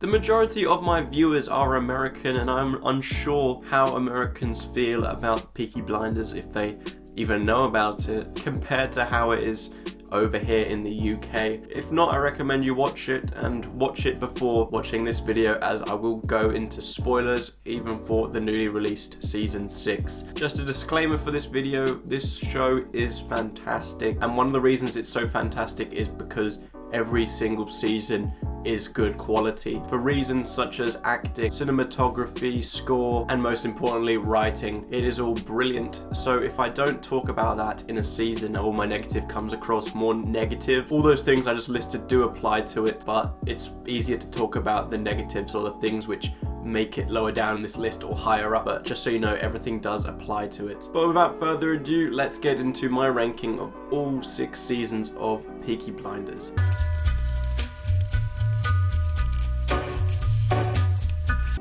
The majority of my viewers are American, and I'm unsure how Americans feel about Peaky Blinders, if they even know about it, compared to how it is over here in the UK. If not, I recommend you watch it, and watch it before watching this video, as I will go into spoilers even for the newly released season 6. Just a disclaimer for this video, this show is fantastic, and one of the reasons it's so fantastic is because every single season is good quality, for reasons such as acting, cinematography, score, and most importantly writing. It is all brilliant. So if I don't talk about that in a season, or my negative comes across more negative, all those things I just listed do apply to it, but it's easier to talk about the negatives or the things which make it lower down in this list or higher up, but just so you know, everything does apply to it. But without further ado, let's get into my ranking of all 6 seasons of Peaky Blinders.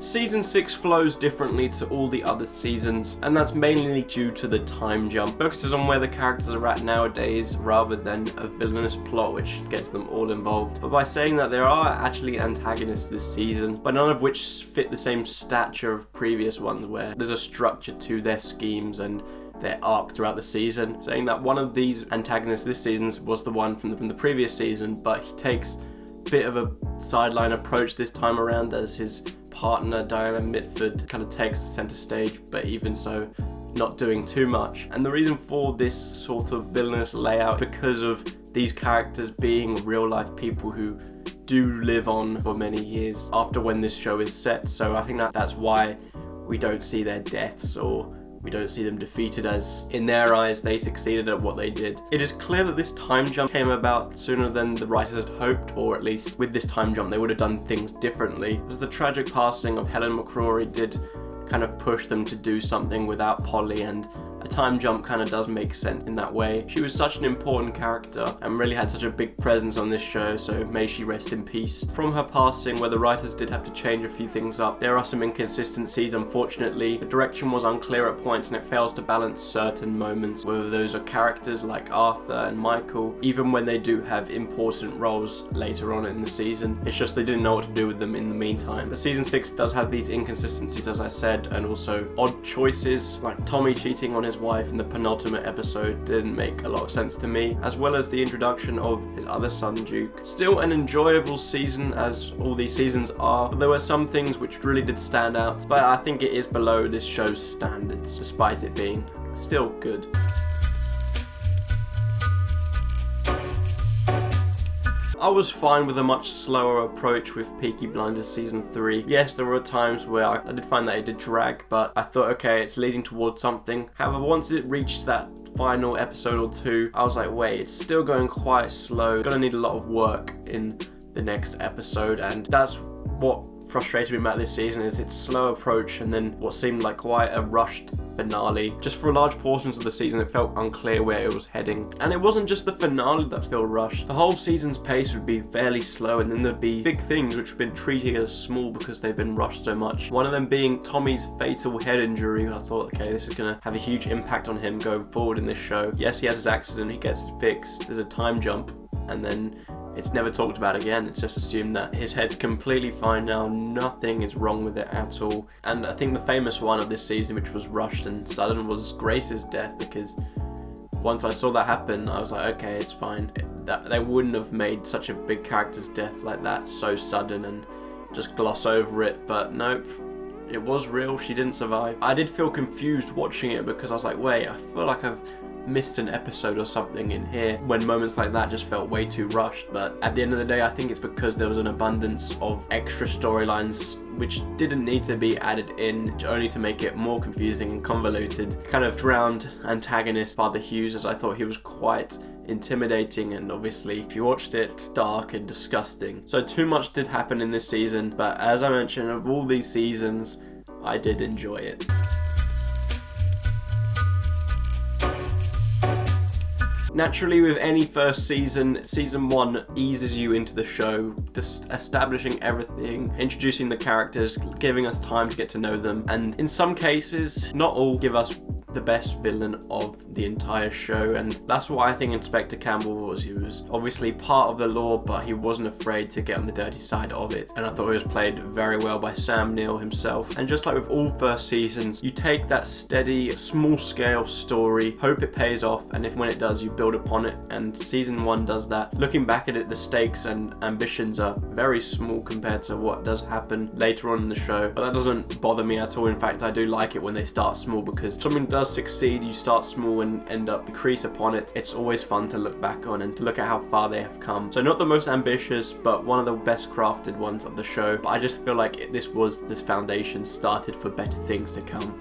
Season 6 flows differently to all the other seasons, and that's mainly due to the time jump. Focuses on where the characters are at nowadays rather than a villainous plot which gets them all involved. But by saying that, there are actually antagonists this season, but none of which fit the same stature of previous ones, where there's a structure to their schemes and their arc throughout the season. Saying that one of these antagonists this season was the one from the previous season, but he takes a bit of a sideline approach this time around, as his partner Diana Mitford kind of takes the center stage, but even so, not doing too much. And the reason for this sort of villainous layout, because of these characters being real life people who do live on for many years after when this show is set. So I think that's why we don't see their deaths, or we don't see them defeated, as in their eyes they succeeded at what they did. It is clear that this time jump came about sooner than the writers had hoped, or at least with this time jump they would have done things differently, as the tragic passing of Helen McCrory did kind of push them to do something without Polly, and a time jump kind of does make sense in that way. She was such an important character and really had such a big presence on this show, so may she rest in peace. From her passing, where the writers did have to change a few things up, there are some inconsistencies unfortunately. The direction was unclear at points, and it fails to balance certain moments, whether those are characters like Arthur and Michael, even when they do have important roles later on in the season. It's just they didn't know what to do with them in the meantime. But season 6 does have these inconsistencies, as I said, and also odd choices, like Tommy cheating on his wife in the penultimate episode didn't make a lot of sense to me, as well as the introduction of his other son Duke. Still an enjoyable season, as all these seasons are, but there were some things which really did stand out, but I think it is below this show's standards, despite it being still good. I was fine with a much slower approach with Peaky Blinders season 3. Yes, there were times where I did find that it did drag, but I thought, okay, it's leading towards something. However, once it reached that final episode or 2, I was like, wait, it's still going quite slow. Gonna need a lot of work in the next episode, and that's what frustrated me about this season, is its slow approach and then what seemed like quite a rushed finale. Just for large portions of the season it felt unclear where it was heading, and it wasn't just the finale that felt rushed. The whole season's pace would be fairly slow, and then there'd be big things which have been treated as small because they've been rushed so much. One of them being Tommy's fatal head injury. I thought, okay, this is gonna have a huge impact on him going forward in this show. Yes, he has his accident, he gets it fixed, there's a time jump, and then it's never talked about again. It's just assumed that his head's completely fine now, nothing is wrong with it at all. And I think the famous one of this season, which was rushed and sudden, was Grace's death, because once I saw that happen, I was like, okay, it's fine. They wouldn't have made such a big character's death like that so sudden and just gloss over it, but nope. It was real, she didn't survive. I did feel confused watching it, because I was like, wait, I feel like I've missed an episode or something in here, when moments like that just felt way too rushed. But at the end of the day, I think it's because there was an abundance of extra storylines which didn't need to be added in, only to make it more confusing and convoluted. Kind of drowned antagonist Father Hughes, as I thought he was quite intimidating, and obviously if you watched it, dark and disgusting. So too much did happen in this season, but as I mentioned, of all these seasons, I did enjoy it. Naturally, with any first season, season 1 eases you into the show, just establishing everything, introducing the characters, giving us time to get to know them, and in some cases, not all, give us the best villain of the entire show, and that's what I think Inspector Campbell was. He was obviously part of the law, but he wasn't afraid to get on the dirty side of it, and I thought he was played very well by Sam Neill himself. And just like with all first seasons, you take that steady, small scale story, hope it pays off, and if when it does, you build upon it, and season 1 does that. Looking back at it, the stakes and ambitions are very small compared to what does happen later on in the show, but that doesn't bother me at all. In fact, I do like it when they start small, because if something does succeed, you start small and end up increase upon it. It's always fun to look back on and to look at how far they have come. So not the most ambitious, but one of the best crafted ones of the show, but I just feel like this foundation started for better things to come.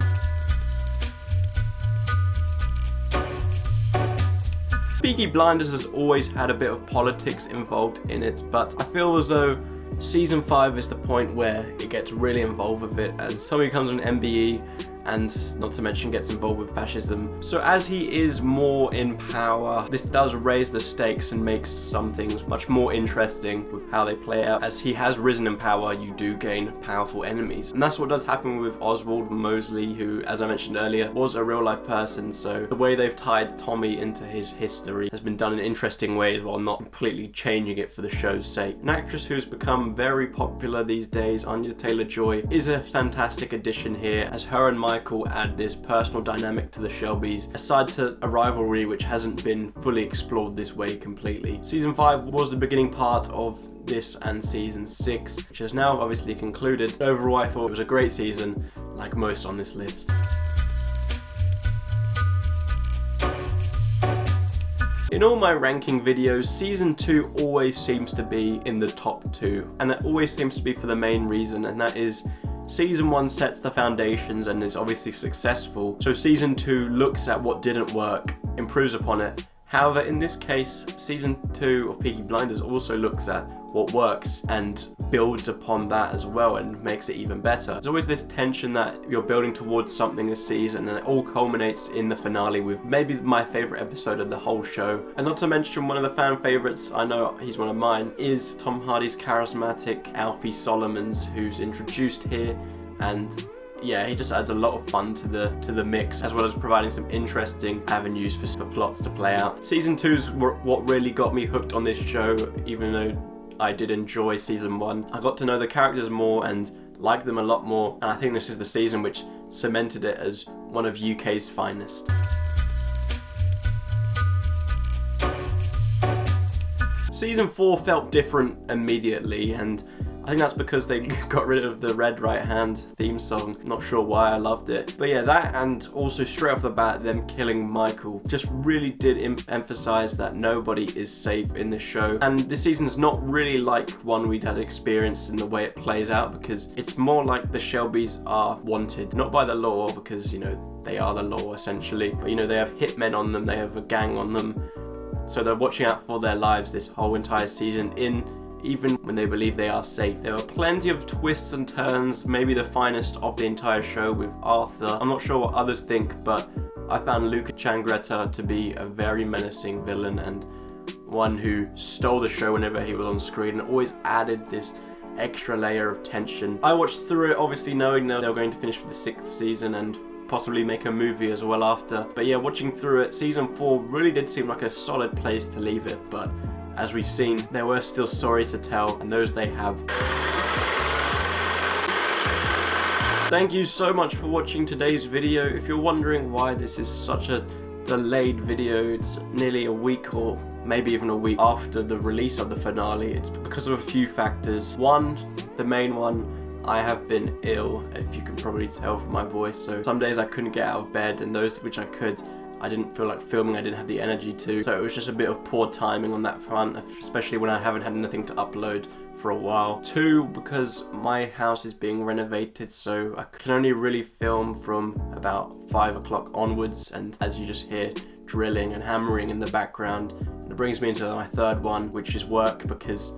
Peaky Blinders has always had a bit of politics involved in it, but I feel as though season 5 is the point where it gets really involved with it, as Tommy becomes an MBE and not to mention gets involved with fascism. So as he is more in power, this does raise the stakes and makes some things much more interesting with how they play out. As he has risen in power, you do gain powerful enemies, and that's what does happen with Oswald Mosley, who, as I mentioned earlier, was a real life person. So the way they've tied Tommy into his history has been done in interesting ways while not completely changing it for the show's sake. An actress who's become very popular these days, Anya Taylor-Joy, is a fantastic addition here, as her and Michael add this personal dynamic to the Shelbys, aside to a rivalry which hasn't been fully explored this way completely. Season 5 was the beginning part of this and season 6, which has now obviously concluded. Overall, I thought it was a great season, like most on this list. In all my ranking videos, season 2 always seems to be in the top 2, and it always seems to be for the main reason, and that is season 1 sets the foundations and is obviously successful, so season 2 looks at what didn't work, improves upon it. However, in this case, season 2 of Peaky Blinders also looks at what works and builds upon that as well and makes it even better. There's always this tension that you're building towards something this season, and it all culminates in the finale with maybe my favourite episode of the whole show. And not to mention one of the fan favourites, I know he's one of mine, is Tom Hardy's charismatic Alfie Solomons, who's introduced here, and yeah, he just adds a lot of fun to the mix, as well as providing some interesting avenues for plots to play out. Season 2's what really got me hooked on this show, even though I did enjoy season 1. I got to know the characters more and like them a lot more, and I think this is the season which cemented it as one of UK's finest. Season 4 felt different immediately, and I think that's because they got rid of the Red Right Hand theme song. Not sure why, I loved it. But yeah, that and also straight off the bat, them killing Michael just really did emphasize that nobody is safe in this show. And this season's not really like one we'd had experienced in the way it plays out, because it's more like the Shelbys are wanted. Not by the law, because, you know, they are the law essentially. But, you know, they have hitmen on them, they have a gang on them. So they're watching out for their lives this whole entire season, even when they believe they are safe. There were plenty of twists and turns, maybe the finest of the entire show with Arthur. I'm not sure what others think, but I found Luca Changretta to be a very menacing villain and one who stole the show whenever he was on screen and always added this extra layer of tension. I watched through it obviously knowing that they were going to finish with the 6th season and possibly make a movie as well after. But yeah, watching through it, season 4 really did seem like a solid place to leave it, but as we've seen, there were still stories to tell, and those they have. Thank you so much for watching today's video. If you're wondering why this is such a delayed video, it's nearly a week or maybe even a week after the release of the finale. It's because of a few factors. One, the main one, I have been ill, if you can probably tell from my voice. So some days I couldn't get out of bed, and those which I could, I didn't feel like filming, I didn't have the energy to. So it was just a bit of poor timing on that front, especially when I haven't had anything to upload for a while. 2, because my house is being renovated, so I can only really film from about 5 o'clock onwards, and as you just hear drilling and hammering in the background. And it brings me into my 3rd one, which is work, because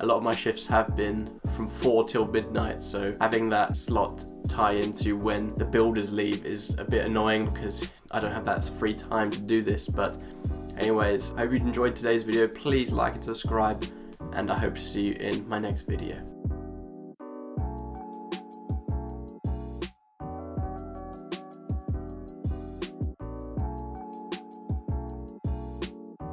a lot of my shifts have been from 4 till midnight, so having that slot tie into when the builders leave is a bit annoying because I don't have that free time to do this. But anyways, I hope you enjoyed today's video. Please like and subscribe, and I hope to see you in my next video.